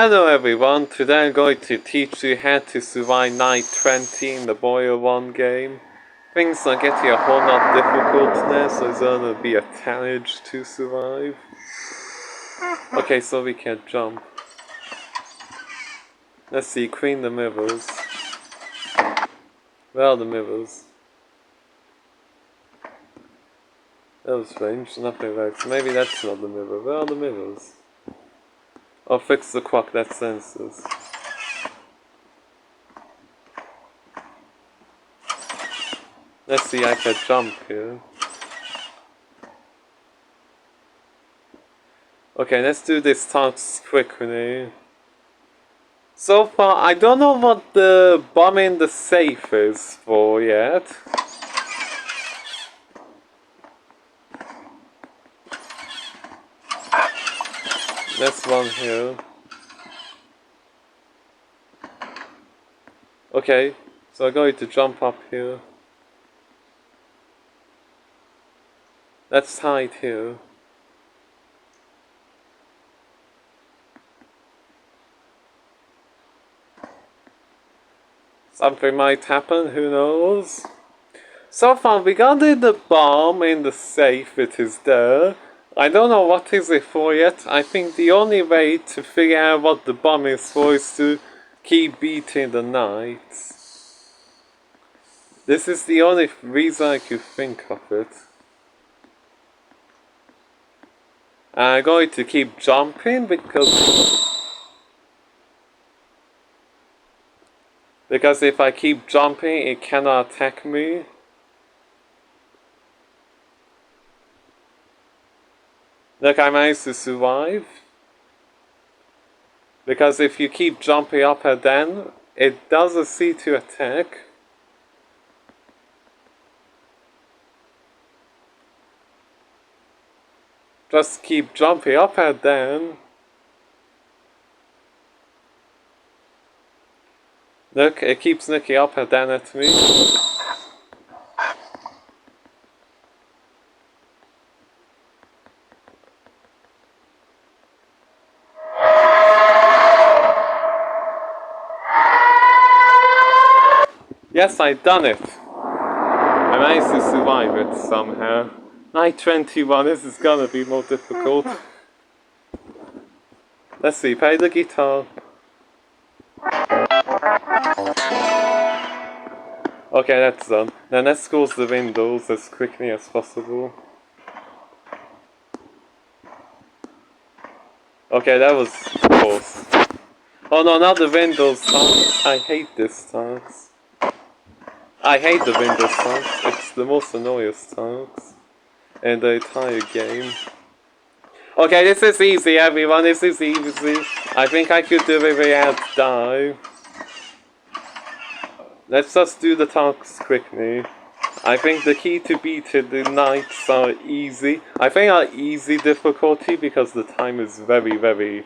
Hello everyone, today I'm going to teach you how to survive night 20 in the Boiler 1 game. Things are getting a whole lot difficult now, so it's gonna be a challenge to survive. Okay, so we can jump. Let's see, clean the mirrors. Where are the mirrors? That was strange, nothing works. Maybe that's not the mirror. Where are the mirrors? Oh, fix the clock, that senses. Let's see, I can jump here. Okay, let's do this task quickly. So far, I don't know what the bomb in the safe is for yet. There's one here. Okay, so I'm going to jump up here. Let's hide here. Something might happen, who knows? So far, we got the bomb in the safe, it is there. I don't know what is it for yet. I think the only way to figure out what the bomb is for is to keep beating the night. This is the only reason I could think of it. I'm going to keep jumping because if I keep jumping, it cannot attack me. Look, I managed to survive. Because if you keep jumping up and down, it doesn't see to attack. Just keep jumping up and down. Look, it keeps looking up and down at me. Yes, I done it. I managed to survive it somehow. Night 21, this is gonna be more difficult. Let's see, play the guitar. Okay, that's done. Now let's close the windows as quickly as possible. Okay, that was close. Oh no, not the windows task. I hate this task. I hate the windows task. It's the most annoying task in the entire game. Okay, this is easy, everyone. This is easy. I think I could do it without die. Let's just do the tasks quickly. I think the key to beating the nights are easy. I think are easy difficulty because the time is very,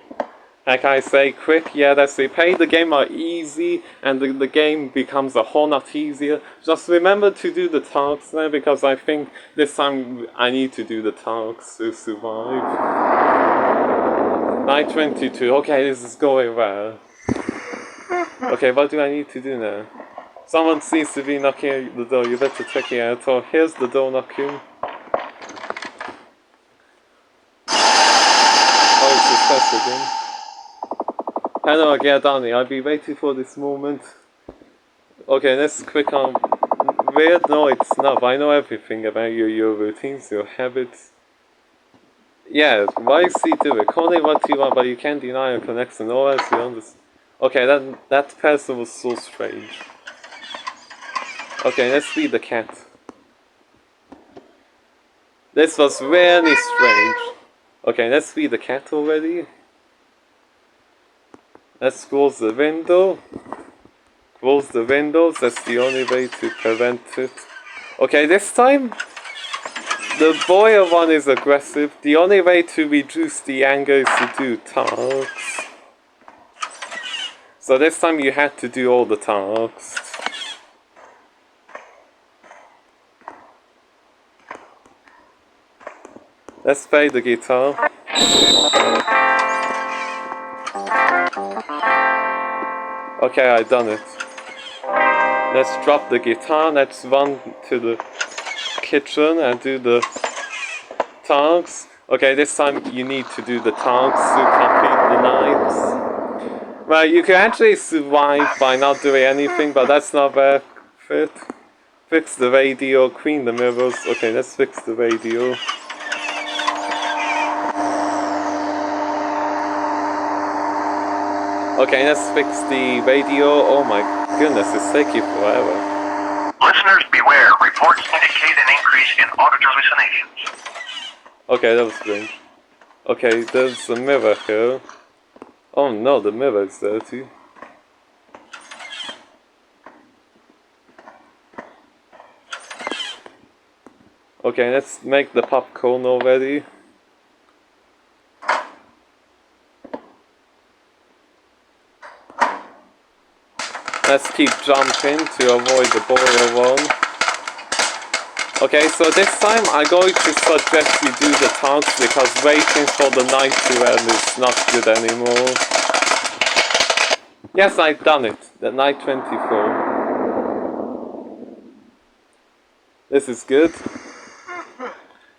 like I say, quick. Yeah, that's it. Play the game are easy and the game becomes a whole lot easier. Just remember to do the tasks now because I think this time I need to do the tasks to survive. Night 22. Okay, this is going well. Okay, what do I need to do now? Someone seems to be knocking at the door, you better check it out. Oh, here's the door knocking. Oh, it's the steps again. Hello again, Danny, I'll be waiting for this moment. Okay, let's click on... Weird? No, it's not. I know everything about your routines, your habits. Yeah, why see do it? Call it what you want, but you can't deny your connection, or else you understand. Okay, that person was so strange. Okay, let's feed the cat. This was really strange. Okay, let's feed the cat already. Let's close the window. Close the windows, that's the only way to prevent it. Okay, this time, the boiler one is aggressive. The only way to reduce the anger is to do tasks. So this time you had to do all the tasks. Let's play the guitar. Okay, I done it. Let's drop the guitar, let's run to the kitchen and do the tasks. Okay, this time you need to do the tasks to complete the nights. Well, you can actually survive by not doing anything, but that's not worth it. Fix the radio, clean the mirrors. Okay, let's fix the radio. Okay, let's fix the radio. Oh my goodness, it's taking forever. Listeners beware, reports indicate an increase in audio hallucinations. Okay, that was strange. Okay, there's a mirror here. Oh no, the mirror is dirty. Okay, let's make the popcorn already. Let's keep jumping to avoid the boiler one. Okay, so this time I'm going to suggest you do the tasks because waiting for the night to end is not good anymore. Yes, I've done it. The night 24. This is good.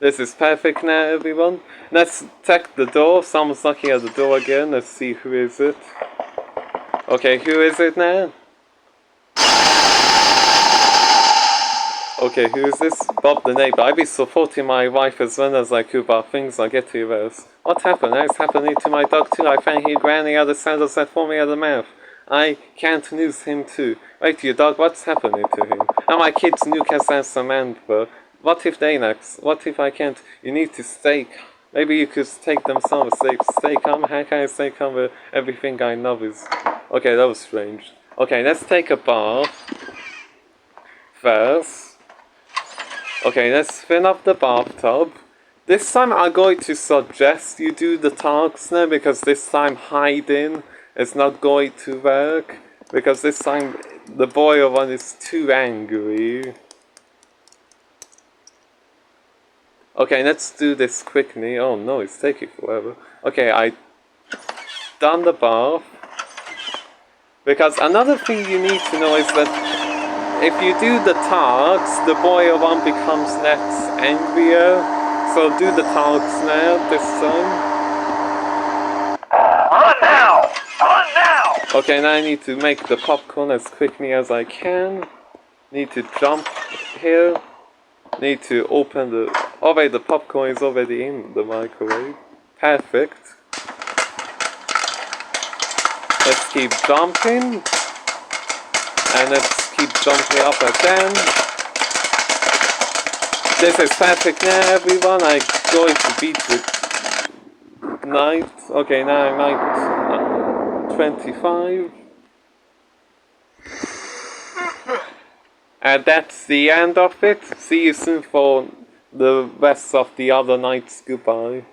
This is perfect now, everyone. Let's check the door. Someone's knocking at the door again. Let's see who is it. Okay, who is it now? Okay, who is this? Bob the neighbor. I've been supporting my wife as well as I could about things I get to worse. What happened? Now it's happening to my dog too. I found him growling out the sandals that forming at the mouth. I can't lose him too. Wait, your dog, what's happening to him? And my kids, Newcastle and Samantha. What if they next? What if I can't? You need to stay. Maybe you could take them somewhere safe. Stay calm. How can I stay calm where everything I know is... Okay, that was strange. Okay, let's take a bath. First. Okay, let's fill up the bathtub. This time I'm going to suggest you do the tasks now because this time hiding is not going to work. Because this time the boy one is too angry. Okay, let's do this quickly. Oh no, it's taking forever. Okay, I done the bath. Because another thing you need to know is that if you do the tasks, the boy one becomes less angrier. So do the tasks now, this time. Run now! Run now! Okay, now I need to make the popcorn as quickly as I can. Need to jump here. Need to open the... Oh wait, the popcorn is already in the microwave. Perfect. Let's keep jumping. And let's keep jumping up again. This is perfect now, everyone. I'm going to beat the night. Okay, now night 25. And that's the end of it. See you soon for the rest of the other nights. Goodbye.